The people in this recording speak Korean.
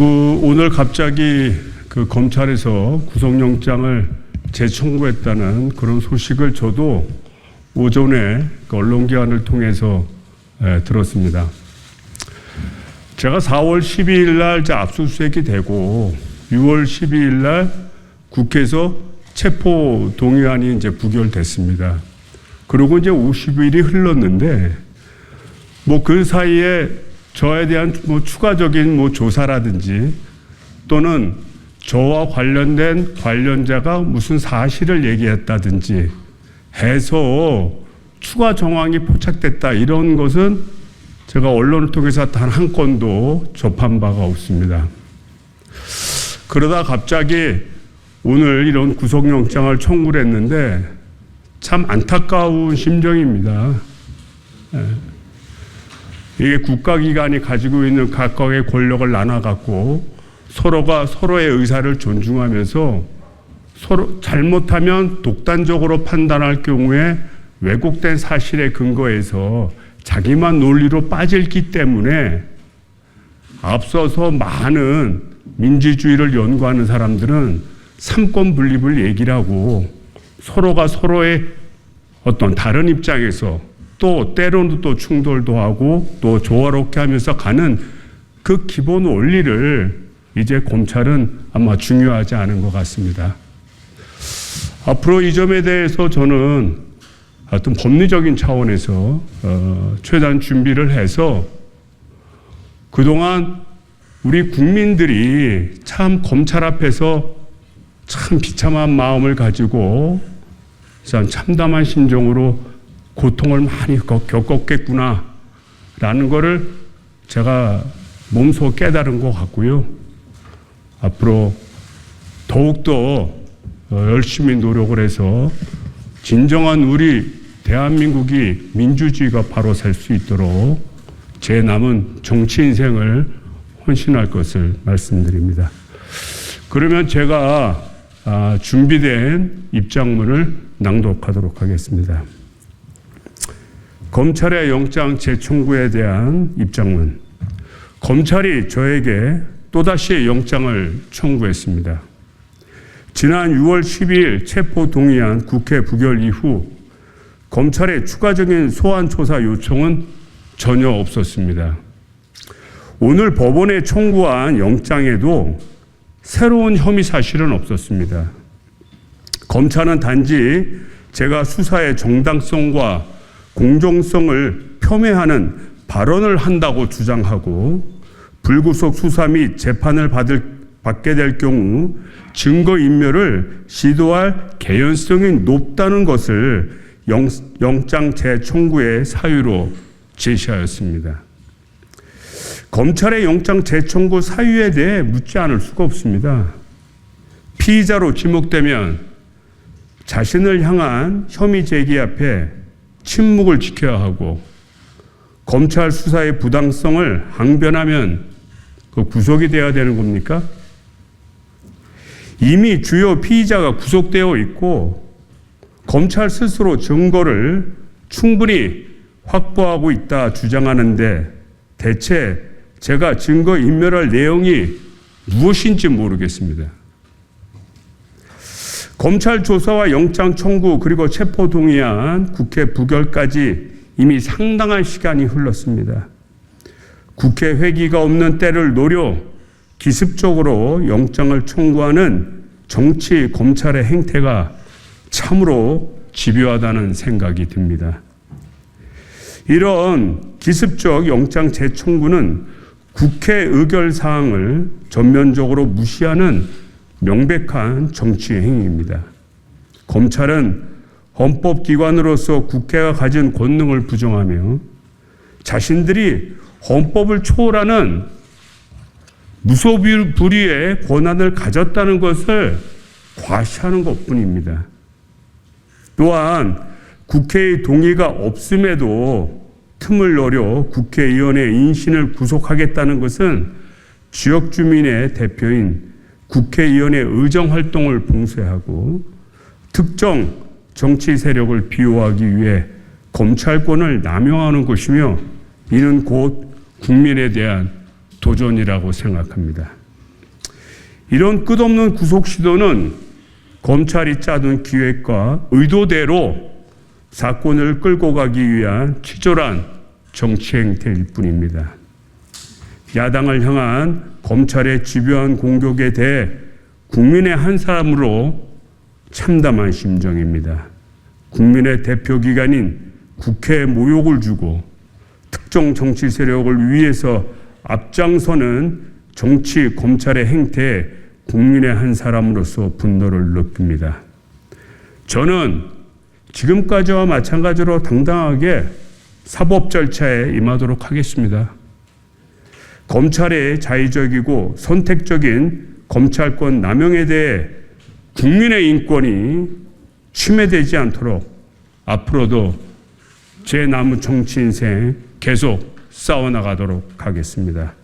오늘 갑자기 검찰에서 구속영장을 재청구했다는 그런 소식을 저도 오전에 언론기관을 통해서 들었습니다. 제가 4월 12일 날 압수수색이 되고 6월 12일 날 국회에서 체포 동의안이 이제 부결됐습니다. 그리고 이제 50일이 흘렀는데 그 사이에 저에 대한 추가적인 조사라든지 또는 저와 관련된 관련자가 무슨 사실을 얘기했다든지 해서 추가 정황이 포착됐다, 이런 것은 제가 언론을 통해서 단 한 건도 접한 바가 없습니다. 그러다 갑자기 오늘 이런 구속영장을 청구를 했는데 참 안타까운 심정입니다. 이게 국가기관이 가지고 있는 각각의 권력을 나눠갖고 서로가 서로의 의사를 존중하면서 서로 잘못하면 독단적으로 판단할 경우에 왜곡된 사실에 근거해서 자기만 논리로 빠질기 때문에 앞서서 많은 민주주의를 연구하는 사람들은 삼권 분립을 얘기를 하고 서로가 서로의 어떤 다른 입장에서 또 때로는 또 충돌도 하고 또 조화롭게 하면서 가는 그 기본 원리를 이제 검찰은 아마 중요하지 않은 것 같습니다. 앞으로 이 점에 대해서 저는 어떤 법리적인 차원에서 최대한 준비를 해서 그동안 우리 국민들이 참 검찰 앞에서 참 비참한 마음을 가지고 참 참담한 심정으로 고통을 많이 겪었겠구나 라는 거를 제가 몸소 깨달은 것 같고요. 앞으로 더욱더 열심히 노력을 해서 진정한 우리 대한민국이 민주주의가 바로 설 수 있도록 제 남은 정치 인생을 헌신할 것을 말씀드립니다. 그러면 제가 준비된 입장문을 낭독하도록 하겠습니다. 검찰의 영장 재청구에 대한 입장문. 검찰이 저에게 또다시 영장을 청구했습니다. 지난 6월 12일 체포 동의안 국회 부결 이후 검찰의 추가적인 소환 조사 요청은 전혀 없었습니다. 오늘 법원에 청구한 영장에도 새로운 혐의 사실은 없었습니다. 검찰은 단지 제가 수사의 정당성과 공정성을 폄훼하는 발언을 한다고 주장하고 불구속 수사 및 재판을 받게 될 경우 증거인멸을 시도할 개연성이 높다는 것을 영장 재청구의 사유로 제시하였습니다. 검찰의 영장 재청구 사유에 대해 묻지 않을 수가 없습니다. 피의자로 지목되면 자신을 향한 혐의 제기 앞에 침묵을 지켜야 하고 검찰 수사의 부당성을 항변하면 구속이 되어야 되는 겁니까? 이미 주요 피의자가 구속되어 있고 검찰 스스로 증거를 충분히 확보하고 있다 주장하는데 대체 제가 증거 인멸할 내용이 무엇인지 모르겠습니다. 검찰 조사와 영장 청구 그리고 체포 동의안 국회 부결까지 이미 상당한 시간이 흘렀습니다. 국회 회기가 없는 때를 노려 기습적으로 영장을 청구하는 정치 검찰의 행태가 참으로 집요하다는 생각이 듭니다. 이런 기습적 영장 재청구는 국회 의결사항을 전면적으로 무시하는 명백한 정치 행위입니다. 검찰은 헌법기관으로서 국회가 가진 권능을 부정하며 자신들이 헌법을 초월하는 무소불위의 권한을 가졌다는 것을 과시하는 것뿐입니다. 또한 국회의 동의가 없음에도 틈을 노려 국회의원의 인신을 구속하겠다는 것은 지역 주민의 대표인 국회의원의 의정활동을 봉쇄하고 특정 정치 세력을 비호하기 위해 검찰권을 남용하는 것이며 이는 곧 국민에 대한 도전이라고 생각합니다. 이런 끝없는 구속 시도는 검찰이 짜둔 기획과 의도대로 사건을 끌고 가기 위한 치졸한 정치 행태일 뿐입니다. 야당을 향한 검찰의 집요한 공격에 대해 국민의 한 사람으로 참담한 심정입니다. 국민의 대표기관인 국회에 모욕을 주고 특정 정치 세력을 위해서 앞장서는 정치 검찰의 행태에 국민의 한 사람으로서 분노를 느낍니다. 저는 지금까지와 마찬가지로 당당하게 사법 절차에 임하도록 하겠습니다. 검찰의 자의적이고 선택적인 검찰권 남용에 대해 국민의 인권이 침해되지 않도록 앞으로도 제 남은 정치 인생 계속 싸워나가도록 하겠습니다.